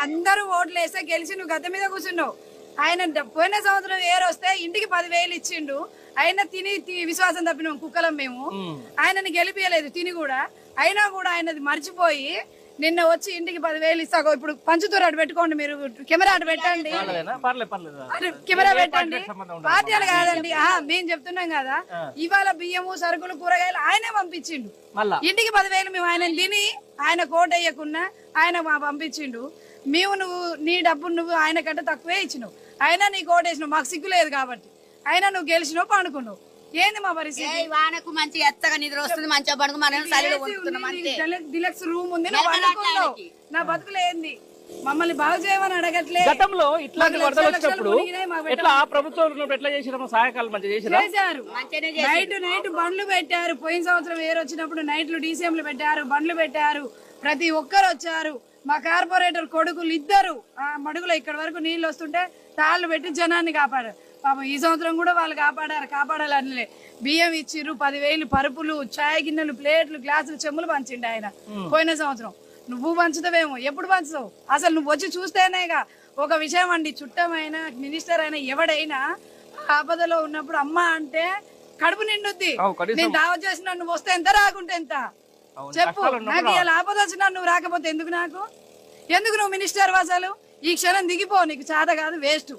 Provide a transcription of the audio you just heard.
అందరూ ఓట్లు వేస్తే గెలిచి నువ్వు గద్దె మీద కూర్చున్నావు. ఆయన పోయిన సంవత్సరం వస్తే ఇంటికి 10,000 ఇచ్చిండు. ఆయన తిని విశ్వాసం తప్పినాం కుక్కలం మేము. ఆయనని గెలిపియలేదు తిని కూడా. అయినా కూడా ఆయనది మర్చిపోయి నిన్న వచ్చి ఇంటికి 10,000 ఇస్తాగో. ఇప్పుడు పంచుతూరు అటు పెట్టుకోండి, మీరు కెమెరా అటు పెట్టండి, కెమెరా పెట్టండి. పార్టీలు కాదండి, మేము చెప్తున్నాం కదా. ఇవాళ బియ్యము సరుకులు కూరగాయలు ఆయనే పంపించిండు ఇంటికి 10,000. మేము ఆయన తిని ఆయన కోట్ వేయకున్నా ఆయన పంపించిండు. మేము నువ్వు నీ డబ్బు నువ్వు ఆయన కంటే తక్కువే ఇచ్చినావు. అయినా నీకు ఓటేసినావు, మాకు సిగ్గు లేదు కాబట్టి. అయినా నువ్వు గెలిచినావు, పండుకున్నావు. ఏంది మా పరిస్థితి? వానకు మంచిగా ఎత్తగా నిద్ర వస్తుంది, మంచిగా పడుకు డిలక్స్ రూమ్ ఉంది, నువ్వు పండుకున్నావు. నా బతుకులు ఏంది? మమ్మల్ని బాగు చేయమని అడగట్లేదు. గతంలో ఇట్లాంటి వరదలు వచ్చినప్పుడు ఎట్లా ప్రభుత్వం ఎట్లా చేసినారు? సహాయకాలు మంచిగా చేశారు. నైట్ బండ్లు పెట్టారు. పోయిన సంవత్సరం వచ్చినప్పుడు నైట్లు డీసీఎంలు పెట్టారు, బండ్లు పెట్టారు. ప్రతి ఒక్కరు వచ్చారు. మా కార్పొరేటర్ కొడుకులు ఇద్దరు మడుగులో ఇక్కడ వరకు నీళ్లు వస్తుంటే తాళ్ళు పెట్టి జనాన్ని కాపాడారు. పాపం ఈ సంవత్సరం కూడా వాళ్ళు కాపాడాలని బియ్యం ఇచ్చిర్రు, 10,000 పరుపులు, చాయ్ గిన్నెలు, ప్లేట్లు, గ్లాసులు, చెమ్ములు పంచిండు ఆయన పోయిన సంవత్సరం. నువ్వు పంచుతావేమో, ఎప్పుడు పంచుతావు? అసలు నువ్వు వచ్చి చూస్తేనేగా ఒక విషయం అండి. చుట్టమైనా మినిస్టర్ అయినా ఎవడైనా ఆపదలో ఉన్నప్పుడు అమ్మ అంటే కడుపు నిండుద్ది. నేను దావత్ చేసిన నువ్వు వస్తే ఎంత, రాకుంటే ఎంత చెప్పు. నాకు ఇలా ఆపద వచ్చినా నువ్వు రాకపోతే ఎందుకు? ఎందుకు నువ్వు మినిస్టర్ అసలు? ఈ క్షణం దిగిపో, నీకు చేత కాదు, వేస్ట్.